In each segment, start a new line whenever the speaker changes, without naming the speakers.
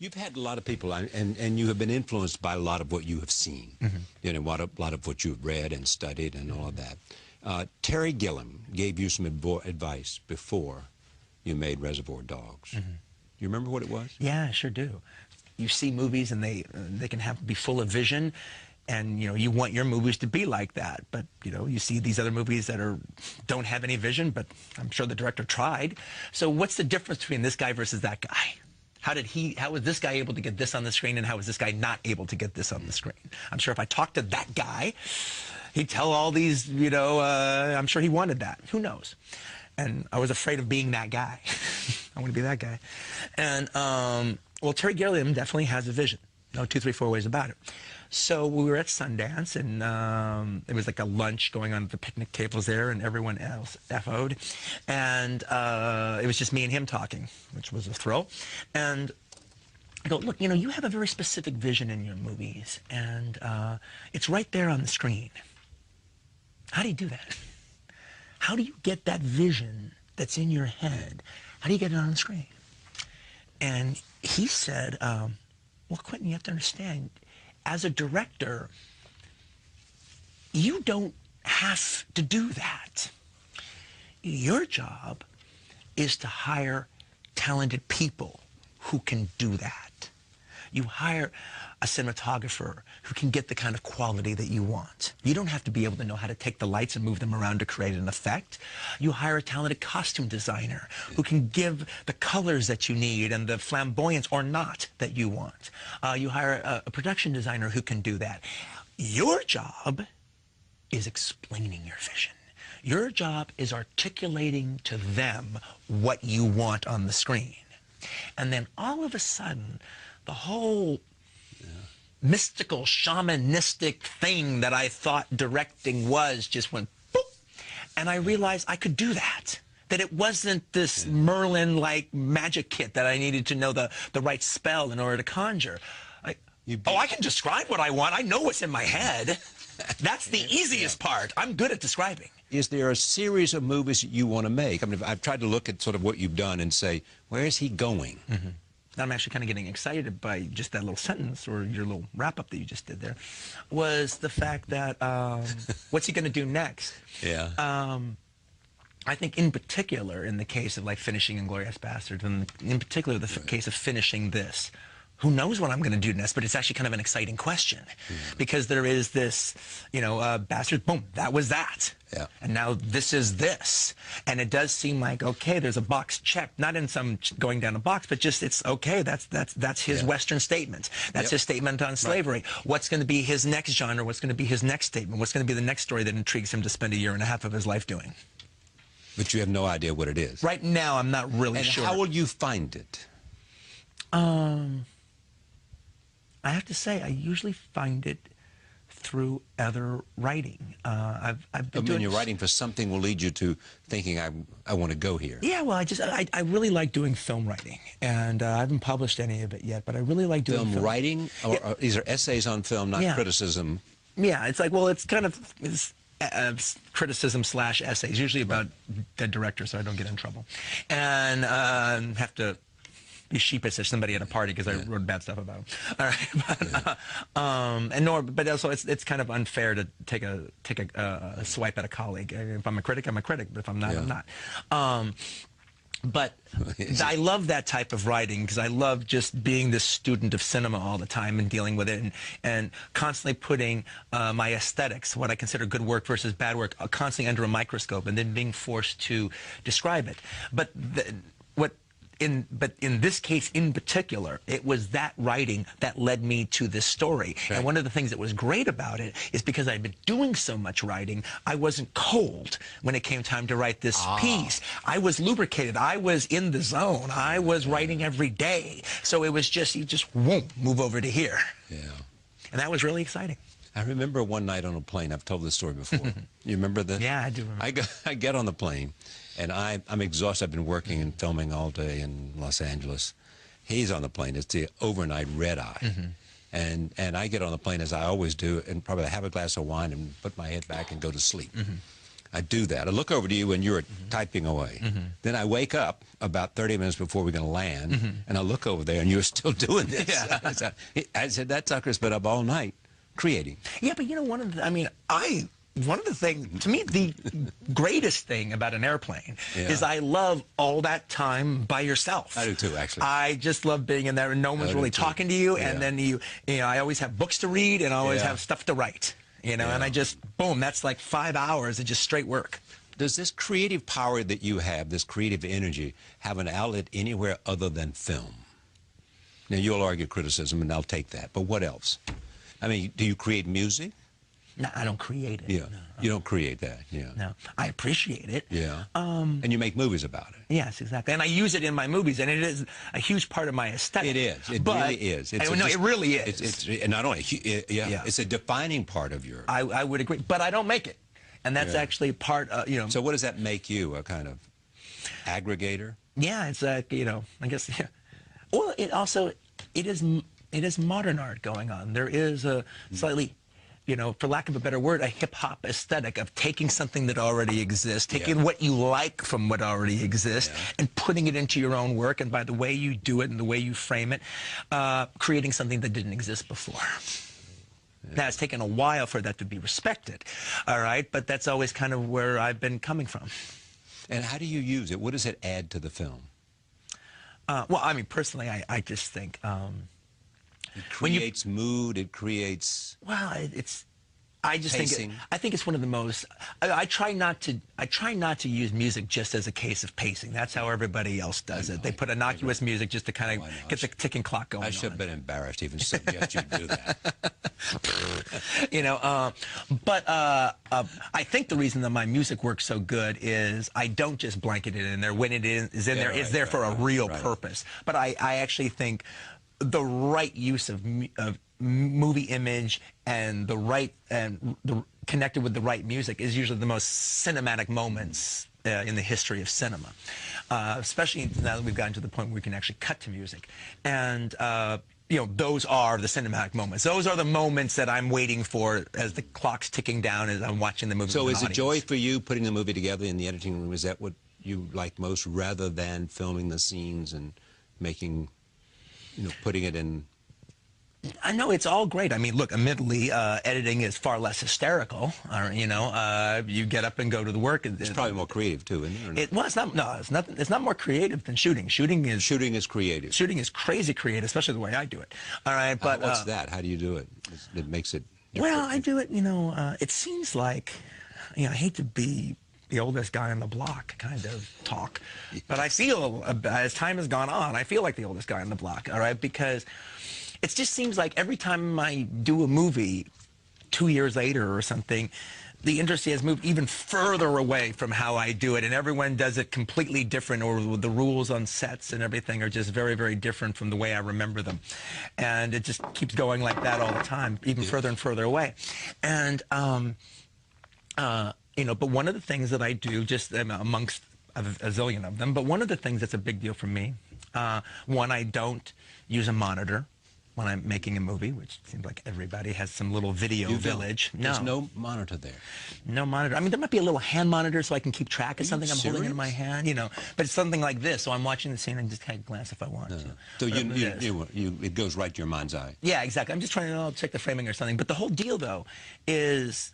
You've had a lot of people, and you have been influenced by a lot of what you have seen, you know, a lot of what you've read and studied and all of that. Terry Gilliam gave you some advice before you made Reservoir Dogs. You remember what it was?
Yeah, I sure do. You see movies and they can be full of vision, and you know you want your movies to be like that. But you know you see these other movies that don't have any vision, but I'm sure the director tried. So what's the difference between this guy versus that guy? How was this guy able to get this on the screen, and how was this guy not able to get this on the screen? I'm sure if I talked to that guy, he'd tell all these, you know, I'm sure he wanted that. Who knows? And I was afraid of being that guy. I want to be that guy. And, well, Terry Gilliam definitely has a vision. No 2, 3, 4 ways about it. So we were at Sundance, and it was like a lunch going on at the picnic tables there, and everyone else FO'd. And it was just me and him talking, which was a thrill. And I go, look, you know, you have a very specific vision in your movies, and it's right there on the screen. How do you do that? How do you get that vision that's in your head? How do you get it on the screen? And he said, well, Quentin, you have to understand, as a director, you don't have to do that. Your job is to hire talented people who can do that. You hire a cinematographer who can get the kind of quality that you want. You don't have to be able to know how to take the lights and move them around to create an effect. You hire a talented costume designer who can give the colors that you need and the flamboyance or not that you want. You hire a production designer who can do that. Your job is explaining your vision. Your job is articulating to them what you want on the screen. And then all of a sudden, the whole mystical, shamanistic thing that I thought directing was just went boop. And I realized I could do that. That it wasn't this Merlin-like magic kit that I needed to know the right spell in order to conjure. I can describe what I want. I know what's in my head. That's the easiest part. I'm good at describing.
Is there a series of movies that you want to make? I mean, I've tried to look at sort of what you've done and say, where is he going?
I'm actually kind of getting excited by just that little sentence, or your little wrap-up that you just did there, was the fact that, what's he going to do next?
Yeah.
I think in particular, in the case of like finishing Inglourious Basterds, and in particular the case of finishing this, who knows what I'm going to do next, but it's actually kind of an exciting question. Because there is this, you know, Bastards, boom, that was that.
Yeah.
And now this is this. And it does seem like, okay, there's a box checked, not in some going down a box, but just it's okay, that's his Western statement. That's his statement on slavery. Right. What's going to be his next genre? What's going to be his next statement? What's going to be the next story that intrigues him to spend 1.5 years of his life doing?
But you have no idea what it is.
Right now, I'm not really sure.
How will you find it?
I have to say, I usually find it through other writing. I've been doing.
Your writing for something will lead you to thinking, I want to go here.
Yeah, well, I really like doing film writing, and I haven't published any of it yet, but I really like doing
film writing. Or these are essays on film, not criticism.
Yeah, it's like, well, it's kind of criticism / essays, usually about dead directors, so I don't get in trouble, and have to be sheepish as somebody at a party because I wrote bad stuff about him. All right, but also it's kind of unfair to take a swipe at a colleague. If I'm a critic, I'm a critic. But if I'm not, I'm not. But I love that type of writing because I love just being this student of cinema all the time and dealing with it and constantly putting my aesthetics, what I consider good work versus bad work, constantly under a microscope and then being forced to describe it. But in this case in particular, it was that writing that led me to this story. Right. And one of the things that was great about it is because I'd been doing so much writing, I wasn't cold when it came time to write this piece. I was lubricated. I was in the zone. I was writing every day. So it was just, you just won't move over to here.
Yeah.
And that was really exciting.
I remember one night on a plane, I've told this story before. You remember this?
Yeah, I do remember.
I get on the plane, and I'm exhausted. I've been working and filming all day in Los Angeles. He's on the plane. It's the overnight red eye. And I get on the plane, as I always do, and probably have a glass of wine and put my head back and go to sleep. I do that. I look over to you when you're typing away. Then I wake up about 30 minutes before we're going to land, and I look over there, and you're still doing this. Yeah. I said, that sucker's been up all night creating.
Yeah, but you know, one of the things, to me, the greatest thing about an airplane is I love all that time by yourself.
I do too, actually.
I just love being in there and no one's really talking to you, and then you know, I always have books to read and I always have stuff to write, you know, and I just, boom, that's like 5 hours of just straight work.
Does this creative power that you have, this creative energy, have an outlet anywhere other than film? Now, you'll argue criticism, and I'll take that, but what else? I mean, do you create music?
No, I don't create it.
Yeah,
no.
You don't create that. Yeah.
No, I appreciate it.
Yeah. And you make movies about it.
Yes, exactly. And I use it in my movies, and it is a huge part of my aesthetic.
It is. It really is.
It really is.
It's not only. It's a defining part of your.
I would agree, but I don't make it, and that's actually part. You know.
So what does that make you? A kind of aggregator?
Yeah, it's you know, I guess. Yeah. Well, it is modern art going on. There is a slightly, you know, for lack of a better word, a hip-hop aesthetic of taking something that already exists, taking what you like from what already exists, and putting it into your own work, and by the way you do it and the way you frame it, creating something that didn't exist before. Now, it's taken a while for that to be respected, all right, but that's always kind of where I've been coming from.
And how do you use it? What does it add to the film?
Well, I mean, personally, I just think...
it creates mood. It creates.
Well, I just
pacing.
think it's one of the most. I try not to use music just as a case of pacing. That's how everybody else does it. They put innocuous music just to kind of get the ticking clock going.
I should have been embarrassed to even suggest you do that.
You know, but I think the reason that my music works so good is I don't just blanket it in there. When it is in there, it's there for a real purpose. But I actually think the right use of movie image and connected with the right music is usually the most cinematic moments in the history of cinema, especially now that we've gotten to the point where we can actually cut to music. And you know, those are the cinematic moments. Those are the moments that I'm waiting for as the clock's ticking down as I'm watching the movie.
So is it joy for you putting the movie together in the editing room? Is that what you like most, rather than filming the scenes and making, you know, putting it in?
I know it's all great. I mean, look, admittedly, editing is far less hysterical. You know, you get up and go to the work.
It's probably more creative too, isn't it?
Well, it's not. No, it's not. It's not more creative than shooting. Shooting is
creative.
Shooting is crazy creative, especially the way I do it. All right, but
what's that? How do you do it? It makes it different.
Well, I do it. You know, it seems like, you know, I hate to be the oldest guy on the block kind of talk, but I feel, as time has gone on, I feel like the oldest guy on the block. All right, because it just seems like every time I do a movie 2 years later or something, the industry has moved even further away from how I do it, and everyone does it completely different, or the rules on sets and everything are just very, very different from the way I remember them. And it just keeps going like that all the time, even further and further away. And, you know, but one of the things that I do, just amongst a zillion of them, but one of the things that's a big deal for me, one, I don't use a monitor when I'm making a movie, which seems like everybody has some little video village.
There's no monitor there.
No monitor. I mean, there might be a little hand monitor so I can keep track of something I'm holding in my hand, you know. But it's something like this, so I'm watching the scene and just take a glance if I want to.
So it goes right to your mind's eye.
Yeah, exactly. I'm just trying to check the framing or something. But the whole deal, though, is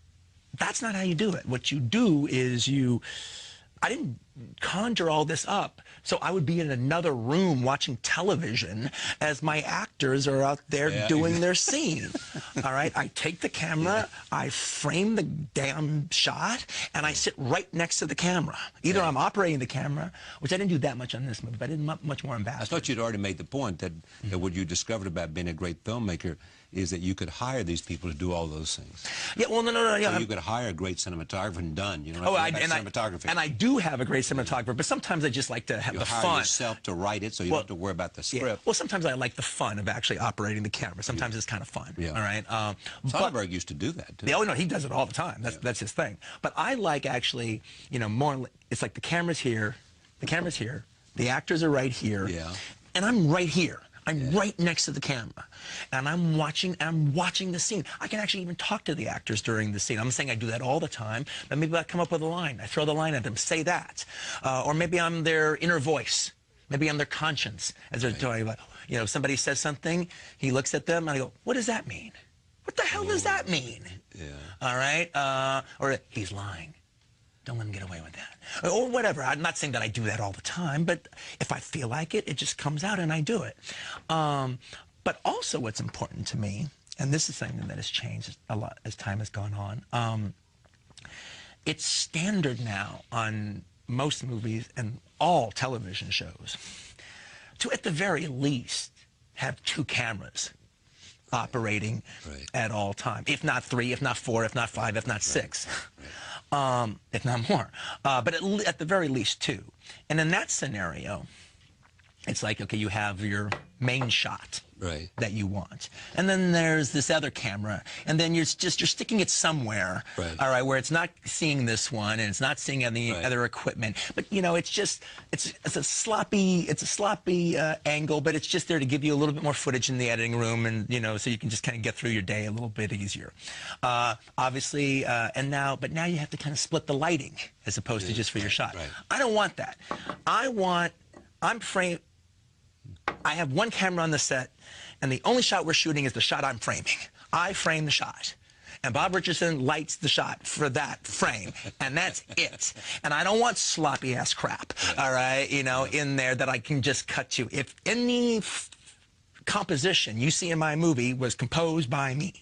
that's not how you do it. What you do is I didn't conjure all this up, so I would be in another room watching television as my actors are out there doing their scene. All right, I take the camera, I frame the damn shot, and I sit right next to the camera. Either I'm operating the camera, which I didn't do that much on this movie, but I did much more on Bastard.
I thought you'd already made the point that what you discovered about being a great filmmaker is that you could hire these people to do all those things.
Yeah, well, no. Yeah,
so you could hire a great cinematographer and done. You know, cinematography.
And I do have a great cinematographer, but sometimes I just like to have the fun.
You hire yourself to write it, so you don't have to worry about the script.
Yeah. Well, sometimes I like the fun of actually operating the camera. Sometimes it's kind of fun. Yeah. All right.
Soderbergh used to do that too.
Yeah, oh no, he does it all the time. That's his thing. But I like actually, you know, more. It's like the camera's here, the actors are right here, and I'm right here. I'm right next to the camera, and I'm watching the scene. I can actually even talk to the actors during the scene. I'm saying I do that all the time, but maybe I come up with a line. I throw the line at them, say that. Or maybe I'm their inner voice. Maybe I'm their conscience. As they're talking about, you know, if somebody says something, he looks at them, and I go, what does that mean? What the hell does that mean?
Yeah.
All right? Or he's lying. Don't let him get away with that. Or whatever. I'm not saying that I do that all the time, but if I feel like it, it just comes out and I do it. But also what's important to me, and this is something that has changed a lot as time has gone on, it's standard now on most movies and all television shows to, at the very least, have 2 cameras operating at all times. If not 3, if not 4, if not 5, if not 6. If not more. But at the very least 2. And in that scenario, it's like, okay, you have your main shot that you want. And then there's this other camera. And then you're sticking it somewhere, all right, where it's not seeing this one and it's not seeing any other equipment. But, you know, it's a sloppy angle, but it's just there to give you a little bit more footage in the editing room, and, you know, so you can just kind of get through your day a little bit easier. Obviously, but now you have to kind of split the lighting as opposed to just for your shot. I don't want that. I have 1 camera on the set, and the only shot we're shooting is the shot I'm framing. I frame the shot. And Bob Richardson lights the shot for that frame, and that's it. And I don't want sloppy-ass crap, all right, you know, in there that I can just cut to. If any composition you see in my movie was composed by me,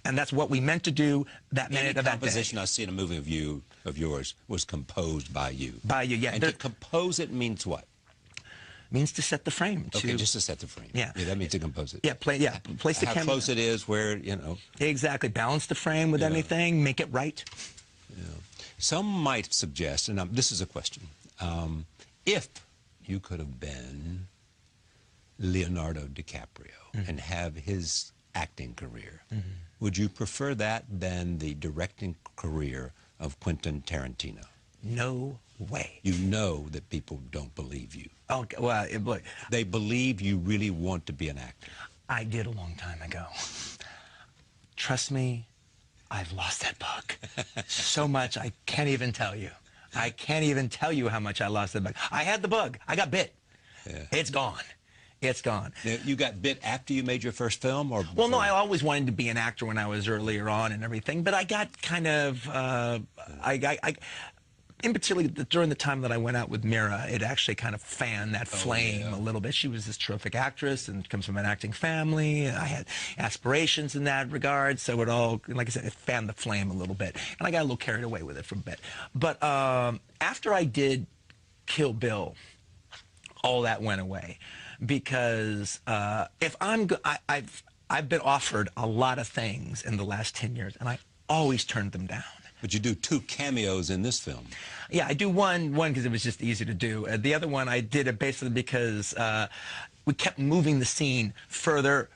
and that's what we meant to do that minute of that day. Any
composition I see in a movie of yours was composed by you.
By you, yeah.
And to compose it means what?
Means to set the frame.
Okay, just to set the frame.
Yeah.
That means to compose it.
Yeah, place the camera.
How close it is, where, you know.
Exactly. Balance the frame with anything, make it right.
Yeah. Some might suggest, and this is a question, if you could have been Leonardo DiCaprio and have his acting career, would you prefer that than the directing career of Quentin Tarantino?
No way.
You know that people don't believe you.
Okay, well, look.
They believe you really want to be an actor.
I did a long time ago. Trust me, I've lost that bug. So much I can't even tell you. I can't even tell you how much I lost that bug. I had the bug. I got bit. Yeah. It's gone. It's gone.
Now, you got bit after you made your first film, or before?
Well, no, I always wanted to be an actor when I was earlier on and everything, but I got kind of, in particular, during the time that I went out with Mira, it actually kind of fanned that flame a little bit. She was this terrific actress and comes from an acting family. I had aspirations in that regard, so it all, like I said, it fanned the flame a little bit. And I got a little carried away with it for a bit. But after I did Kill Bill, all that went away. Because if I've been offered a lot of things in the last 10 years, and I always turned them down.
But you do 2 cameos in this film.
Yeah, I do one because it was just easy to do. The other one I did it basically because we kept moving the scene further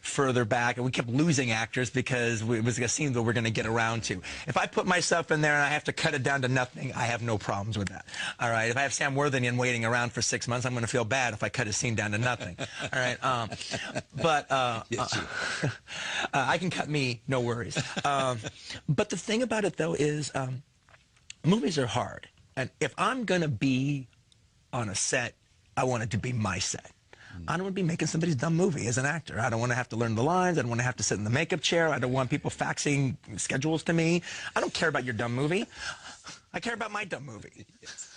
back, and we kept losing actors because it was a scene that we're going to get around to. If I put myself in there and I have to cut it down to nothing, I have no problems with that. All right, if I have Sam Worthington waiting around for 6 months, I'm going to feel bad if I cut a scene down to nothing. All right, but I can cut me, no worries. But the thing about it, though, is movies are hard. And if I'm going to be on a set, I want it to be my set. I don't want to be making somebody's dumb movie as an actor. I don't want to have to learn the lines. I don't want to have to sit in the makeup chair. I don't want people faxing schedules to me. I don't care about your dumb movie. I care about my dumb movie. Yes.